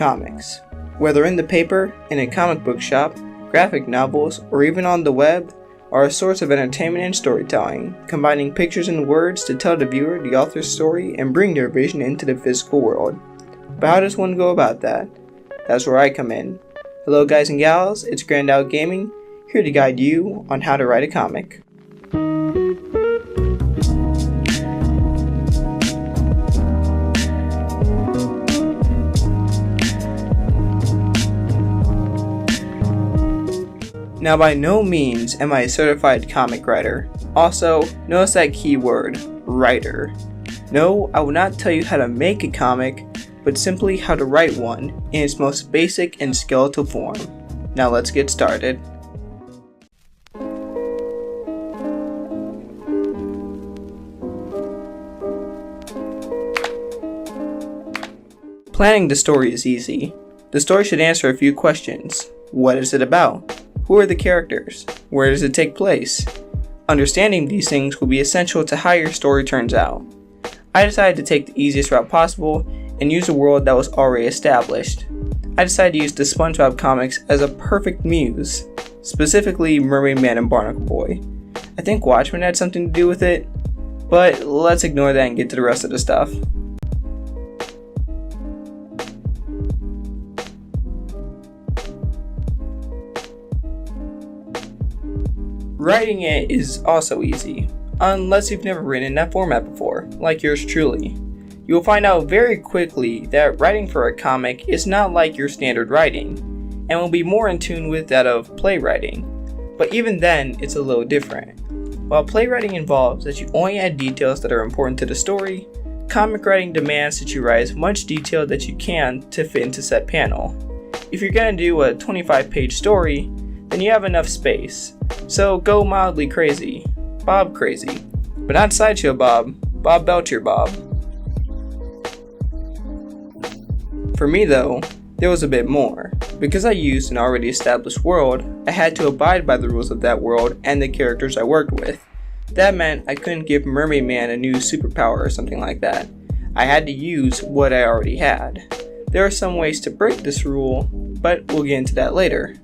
Comics. Whether in the paper, in a comic book shop, graphic novels, or even on the web, are a source of entertainment and storytelling, combining pictures and words to tell the viewer the author's story and bring their vision into the physical world. But how does one go about that? That's where I come in. Hello guys and gals, it's GrandOwlGaming, here to guide you on how to write a comic. Now by no means am I a certified comic writer. Also, notice that keyword, writer. No, I will not tell you how to make a comic, but simply how to write one in its most basic and skeletal form. Now let's get started. Planning the story is easy. The story should answer a few questions. What is it about? Who are the characters? Where does it take place? Understanding these things will be essential to how your story turns out. I decided to take the easiest route possible and use a world that was already established. I decided to use the SpongeBob comics as a perfect muse, specifically Mermaid Man and Barnacle Boy. I think Watchmen had something to do with it, but let's ignore that and get to the rest of the stuff. Writing it is also easy, unless you've never written in that format before, like yours truly. You will find out very quickly that writing for a comic is not like your standard writing, and will be more in tune with that of playwriting. But even then, it's a little different. While playwriting involves that you only add details that are important to the story, comic writing demands that you write as much detail that you can to fit into set panel. If you're gonna do a 25-page story, then you have enough space. So go mildly crazy, Bob crazy, but not Sideshow Bob, Bob Belcher Bob. For me though, there was a bit more. Because I used an already established world, I had to abide by the rules of that world and the characters I worked with. That meant I couldn't give Mermaid Man a new superpower or something like that. I had to use what I already had. There are some ways to break this rule, but we'll get into that later.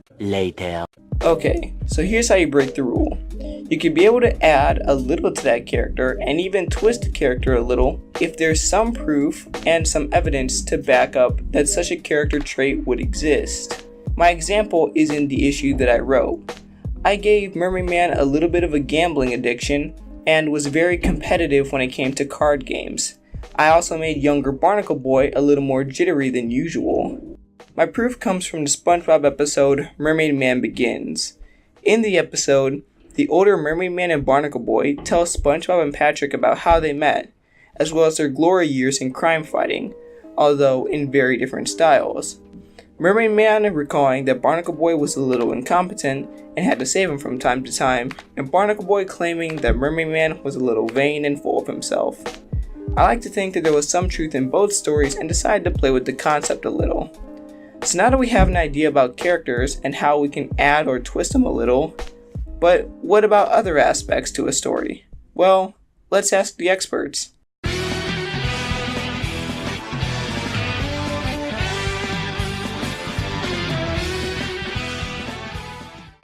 Okay, so here's how you break the rule. You can be able to add a little to that character and even twist the character a little if there's some proof and some evidence to back up that such a character trait would exist. My example is in the issue that I wrote. I gave Mermaid Man a little bit of a gambling addiction and was very competitive when it came to card games. I also made younger Barnacle Boy a little more jittery than usual. My proof comes from the SpongeBob episode Mermaid Man Begins. In the episode, the older Mermaid Man and Barnacle Boy tell SpongeBob and Patrick about how they met, as well as their glory years in crime fighting, although in very different styles. Mermaid Man recalling that Barnacle Boy was a little incompetent and had to save him from time to time, and Barnacle Boy claiming that Mermaid Man was a little vain and full of himself. I like to think that there was some truth in both stories and decided to play with the concept a little. So now that we have an idea about characters and how we can add or twist them a little, but what about other aspects to a story? Well, let's ask the experts.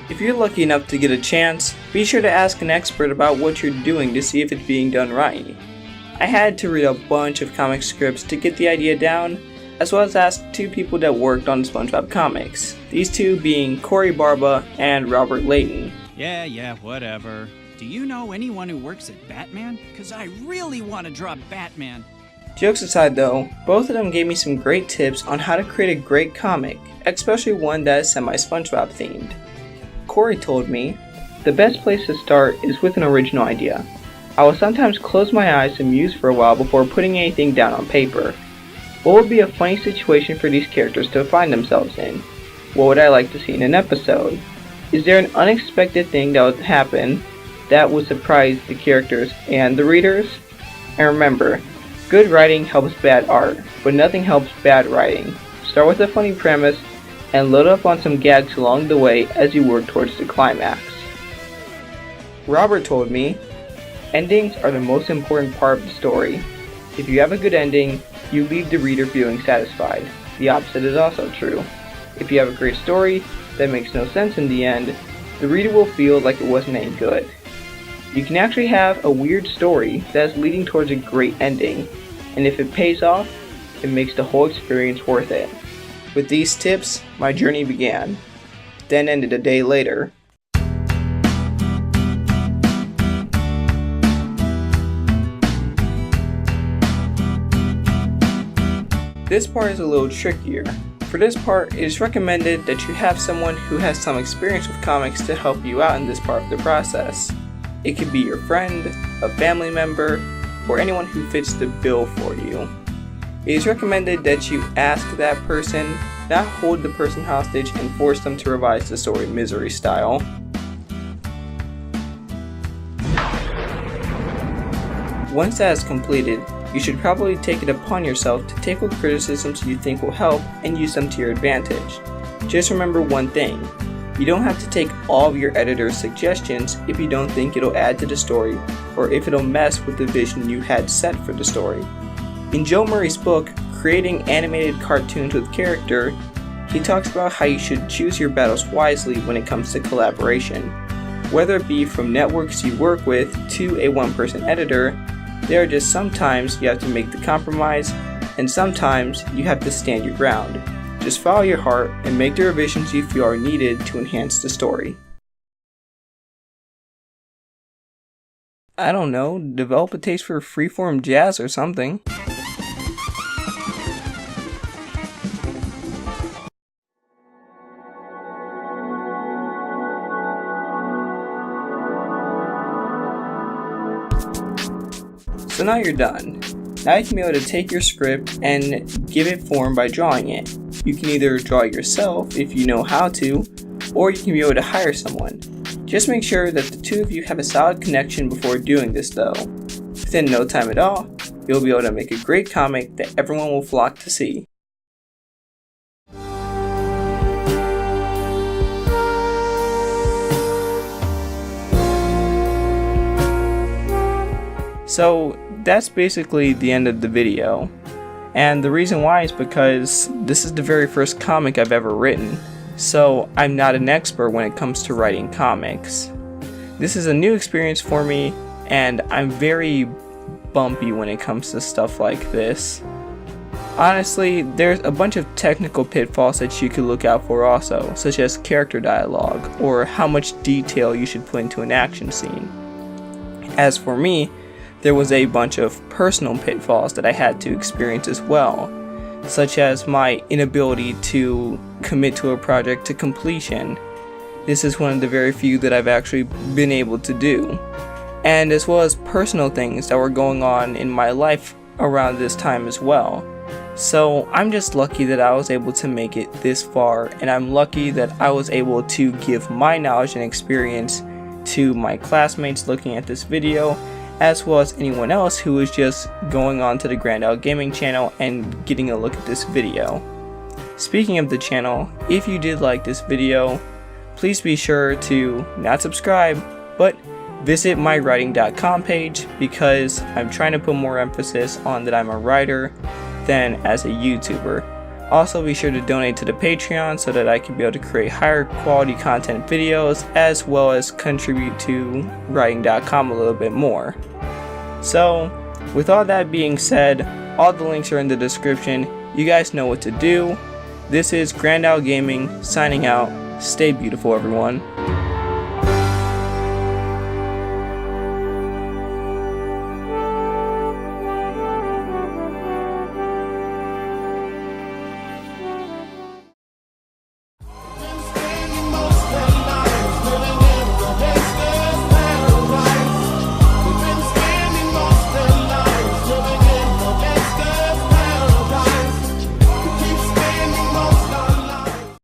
If you're lucky enough to get a chance, be sure to ask an expert about what you're doing to see if it's being done right. I had to read a bunch of comic scripts to get the idea down, as well as ask two people that worked on SpongeBob comics, these two being Corey Barba and Robert Layton. Yeah, whatever. Do you know anyone who works at Batman? Cause I really want to draw Batman. Jokes aside though, both of them gave me some great tips on how to create a great comic, especially one that is semi-SpongeBob themed. Corey told me, the best place to start is with an original idea. I will sometimes close my eyes and muse for a while before putting anything down on paper. What would be a funny situation for these characters to find themselves in? What would I like to see in an episode? Is there an unexpected thing that would happen that would surprise the characters and the readers? And remember, good writing helps bad art, but nothing helps bad writing. Start with a funny premise and load up on some gags along the way as you work towards the climax. Robert told me, endings are the most important part of the story. If you have a good ending, you leave the reader feeling satisfied. the opposite is also true. If you have a great story that makes no sense in the end, the reader will feel like it wasn't any good. You can actually have a weird story that is leading towards a great ending, and if it pays off, it makes the whole experience worth it. With these tips, my journey began, then ended a day later. This part is a little trickier. For this part, it is recommended that you have someone who has some experience with comics to help you out in this part of the process. It could be your friend, a family member, or anyone who fits the bill for you. It is recommended that you ask that person, not hold the person hostage and force them to revise the story misery style. Once that is completed, you should probably take it upon yourself to take what criticisms you think will help and use them to your advantage. Just remember one thing, you don't have to take all of your editor's suggestions if you don't think it'll add to the story or if it'll mess with the vision you had set for the story. In Joe Murray's book, Creating Animated Cartoons with Character, he talks about how you should choose your battles wisely when it comes to collaboration. Whether it be from networks you work with to a one-person editor, there are just sometimes you have to make the compromise, and sometimes you have to stand your ground. Just follow your heart and make the revisions you feel are needed to enhance the story. I don't know, develop a taste for freeform jazz or something. So now you're done. Now you can be able to take your script and give it form by drawing it. You can either draw it yourself if you know how to, or you can be able to hire someone. Just make sure that the two of you have a solid connection before doing this though. Within no time at all, you'll be able to make a great comic that everyone will flock to see. So that's basically the end of the video, and the reason why is because this is the very first comic I've ever written, so I'm not an expert when it comes to writing comics. This is a new experience for me, and I'm very bumpy when it comes to stuff like this. Honestly, there's a bunch of technical pitfalls that you could look out for also, such as character dialogue, or how much detail you should put into an action scene. As for me, there was a bunch of personal pitfalls that I had to experience as well, such as my inability to commit to a project to completion. This is one of the very few that I've actually been able to do, and as well as personal things that were going on in my life around this time as well. So I'm just lucky that I was able to make it this far, and I'm lucky that I was able to give my knowledge and experience to my classmates looking at this video, as well as anyone else who is just going on to the GrandOwlGaming channel and getting a look at this video. Speaking of the channel, if you did like this video, please be sure to not subscribe, but visit my writing.com page, because I'm trying to put more emphasis on that I'm a writer than as a YouTuber. Also, be sure to donate to the Patreon so that I can be able to create higher quality content videos, as well as contribute to writing.com a little bit more. So, with all that being said, all the links are in the description. You guys know what to do. This is GrandOwlGaming signing out. Stay beautiful, everyone.